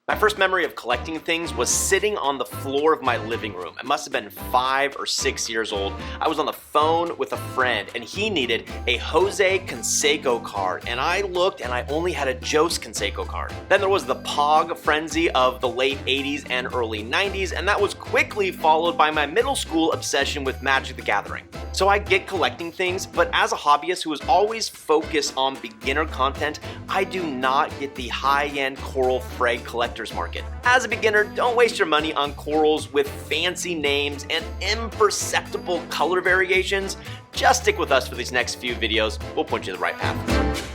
My first memory of collecting things was sitting on the floor of my living room. I must have been 5 or 6 years old. I was on the phone with a friend and he needed a Jose Canseco card, and I looked and I only had a Jose Canseco card. Then there was the Pog frenzy of the late 80s and early 90s, and that was quickly followed by my middle school obsession with Magic the Gathering. So I get collecting things, but as a hobbyist who is always focused on beginner content, I do not get the high-end coral frag collector's market. As a beginner, don't waste your money on corals with fancy names and imperceptible color variations. Just stick with us for these next few videos. We'll point you the right path.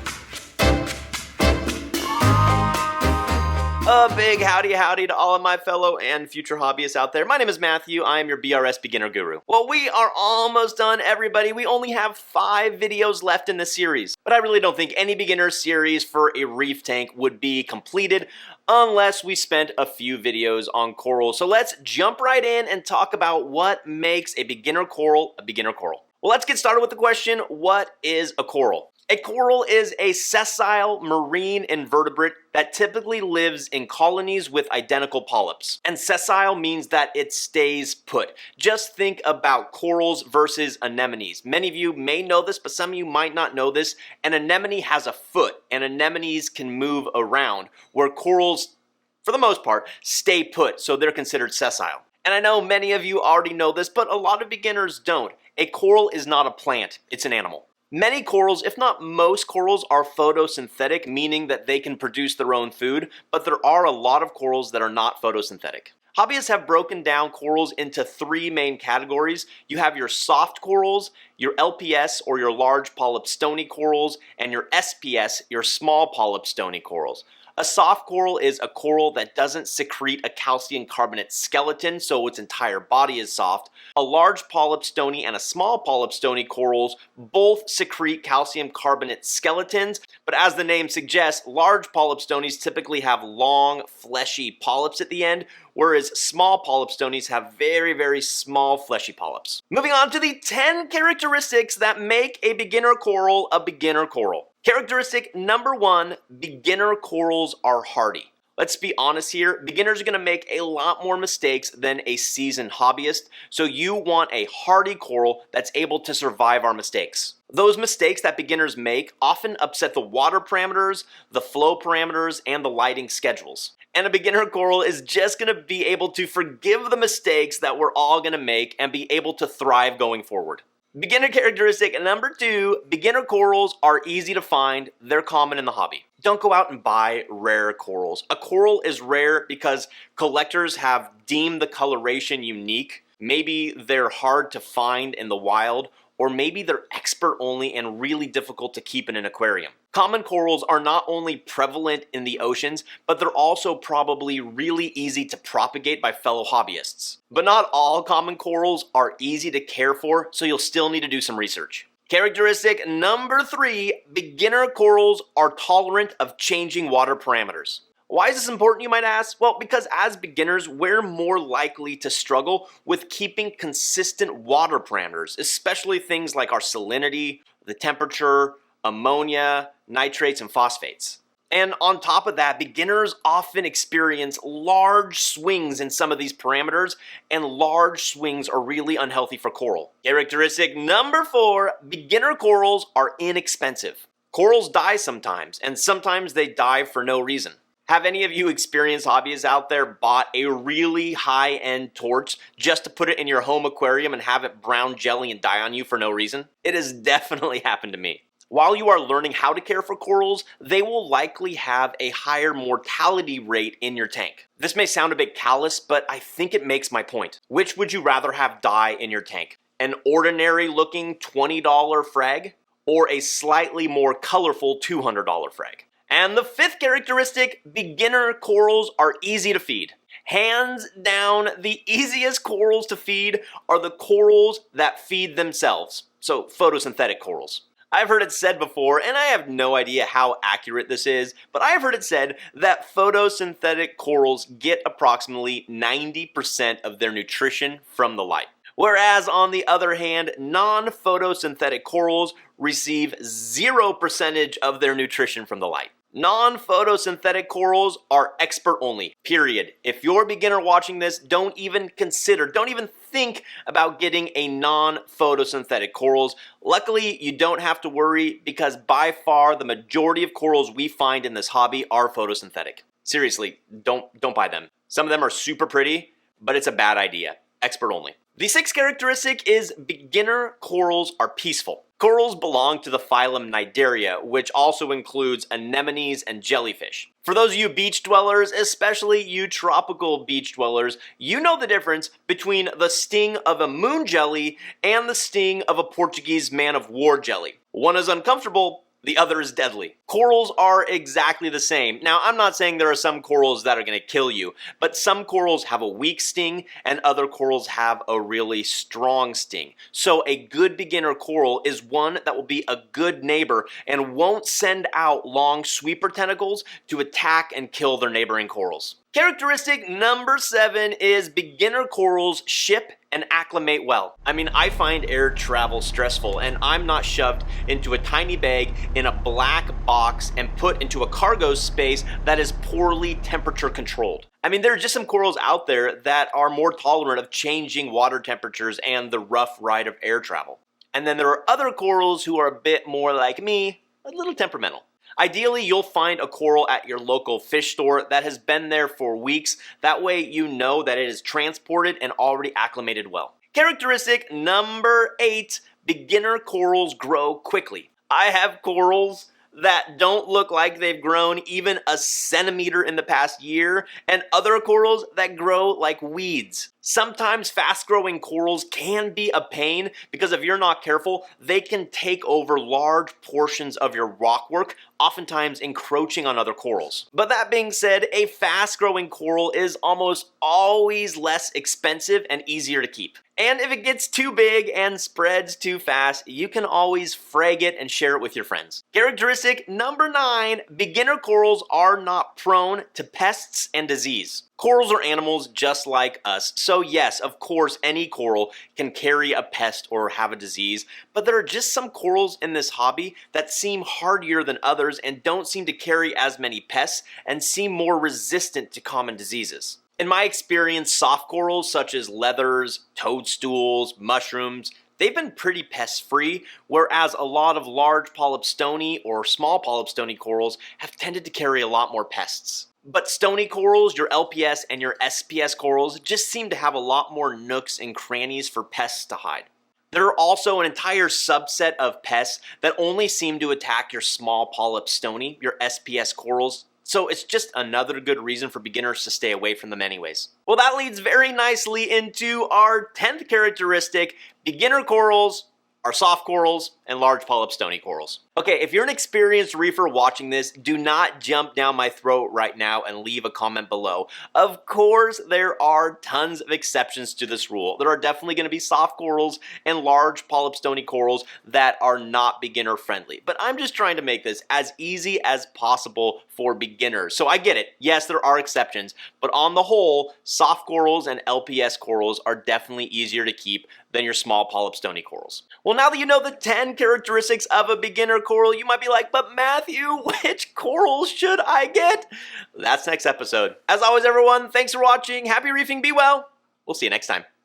A big howdy to all of my fellow and future hobbyists out there. My name is Matthew. I am your BRS beginner guru. Well, we are almost done, everybody. We only have 5 videos left in this series, but I really don't think any beginner series for a reef tank would be completed unless we spent a few videos on coral. So let's jump right in and talk about what makes a beginner coral a beginner coral. Well, let's get started with the question, what is a coral? A coral is a sessile marine invertebrate that typically lives in colonies with identical polyps. And sessile means that it stays put. Just think about corals versus anemones. Many of you may know this, but some of you might not know this. An anemone has a foot, and anemones can move around, where corals, for the most part, stay put, so they're considered sessile. And I know many of you already know this, but a lot of beginners don't. A coral is not a plant, it's an animal. Many corals, if not most corals, are photosynthetic, meaning that they can produce their own food, but there are a lot of corals that are not photosynthetic. Hobbyists have broken down corals into 3 main categories. You have your soft corals, your LPS or your large polyp stony corals, and your SPS, your small polyp stony corals. A soft coral is a coral that doesn't secrete a calcium carbonate skeleton, so its entire body is soft. A large polyp stony and a small polyp stony corals both secrete calcium carbonate skeletons, but as the name suggests, large polyp stonies typically have long, fleshy polyps at the end, whereas small polyp stonies have very small fleshy polyps. Moving on to the 10 characteristics that make a beginner coral a beginner coral. Characteristic number 1, beginner corals are hardy. Let's be honest here, beginners are going to make a lot more mistakes than a seasoned hobbyist, so you want a hardy coral that's able to survive our mistakes. Those mistakes that beginners make often upset the water parameters, the flow parameters, and the lighting schedules. And a beginner coral is just going to be able to forgive the mistakes that we're all going to make and be able to thrive going forward. Beginner characteristic number 2, beginner corals are easy to find, they're common in the hobby. Don't go out and buy rare corals. A coral is rare because collectors have deemed the coloration unique. Maybe they're hard to find in the wild, or maybe they're expert only and really difficult to keep in an aquarium. Common corals are not only prevalent in the oceans, but they're also probably really easy to propagate by fellow hobbyists. But not all common corals are easy to care for, so you'll still need to do some research. Characteristic number 3, beginner corals are tolerant of changing water parameters. Why is this important, you might ask? Well, because as beginners, we're more likely to struggle with keeping consistent water parameters, especially things like our salinity, the temperature, ammonia, nitrates, and phosphates. And on top of that, beginners often experience large swings in some of these parameters, and large swings are really unhealthy for coral. Characteristic number 4, beginner corals are inexpensive. Corals die sometimes, and sometimes they die for no reason. Have any of you experienced hobbyists out there bought a really high-end torch just to put it in your home aquarium and have it brown jelly and die on you for no reason? It has definitely happened to me. While you are learning how to care for corals, they will likely have a higher mortality rate in your tank. This may sound a bit callous, but I think it makes my point. Which would you rather have die in your tank? An ordinary looking $20 frag or a slightly more colorful $200 frag? And the 5th characteristic, beginner corals are easy to feed. Hands down, the easiest corals to feed are the corals that feed themselves, so photosynthetic corals. I've heard it said before, and I have no idea how accurate this is, but I have heard it said that photosynthetic corals get approximately 90% of their nutrition from the light. Whereas on the other hand, non-photosynthetic corals receive 0% of their nutrition from the light. Non-photosynthetic corals are expert only, period. If you're a beginner watching this, don't even think about getting a non-photosynthetic corals. Luckily, you don't have to worry because by far the majority of corals we find in this hobby are photosynthetic. Seriously, don't buy them. Some of them are super pretty, but it's a bad idea. Expert only. The sixth characteristic is beginner corals are peaceful. Corals belong to the phylum Cnidaria, which also includes anemones and jellyfish. For those of you beach dwellers, especially you tropical beach dwellers, you know the difference between the sting of a moon jelly and the sting of a Portuguese man-of-war jelly. One is uncomfortable, the other is deadly. Corals are exactly the same. Now, I'm not saying there are some corals that are going to kill you, but some corals have a weak sting and other corals have a really strong sting. So a good beginner coral is one that will be a good neighbor and won't send out long sweeper tentacles to attack and kill their neighboring corals. Characteristic number 7 is beginner corals ship and acclimate well. I mean, I find air travel stressful and I'm not shoved into a tiny bag in a black box and put into a cargo space that is poorly temperature controlled. I mean, there are just some corals out there that are more tolerant of changing water temperatures and the rough ride of air travel. And then there are other corals who are a bit more like me, a little temperamental. Ideally, you'll find a coral at your local fish store that has been there for weeks. That way you know that it is transported and already acclimated well. Characteristic number 8, beginner corals grow quickly. I have corals that don't look like they've grown even a centimeter in the past year, and other corals that grow like weeds. Sometimes fast-growing corals can be a pain because if you're not careful, they can take over large portions of your rockwork, oftentimes encroaching on other corals. But that being said, a fast-growing coral is almost always less expensive and easier to keep. And if it gets too big and spreads too fast, you can always frag it and share it with your friends. Characteristic number 9, beginner corals are not prone to pests and disease. Corals are animals just like us, so yes, of course, any coral can carry a pest or have a disease, but there are just some corals in this hobby that seem hardier than others and don't seem to carry as many pests and seem more resistant to common diseases. In my experience, soft corals such as leathers, toadstools, mushrooms, they've been pretty pest-free, whereas a lot of large polypstony or small polypstony corals have tended to carry a lot more pests. But stony corals, your LPS and your SPS corals, just seem to have a lot more nooks and crannies for pests to hide. There are also an entire subset of pests that only seem to attack your small polypstony, your SPS corals, so it's just another good reason for beginners to stay away from them anyways. Well, that leads very nicely into our 10th characteristic. Beginner corals are soft corals and large polypstony corals. Okay, if you're an experienced reefer watching this, do not jump down my throat right now and leave a comment below. Of course, there are tons of exceptions to this rule. There are definitely going to be soft corals and large polypstony corals that are not beginner friendly. But I'm just trying to make this as easy as possible for beginners. So I get it. Yes, there are exceptions, but on the whole, soft corals and LPS corals are definitely easier to keep than your small polypstony corals. Well, now that you know the 10 characteristics of a beginner coral, you might be like, but Matthew, which corals should I get? That's next episode. As always, everyone, thanks for watching. Happy reefing, be well. We'll see you next time.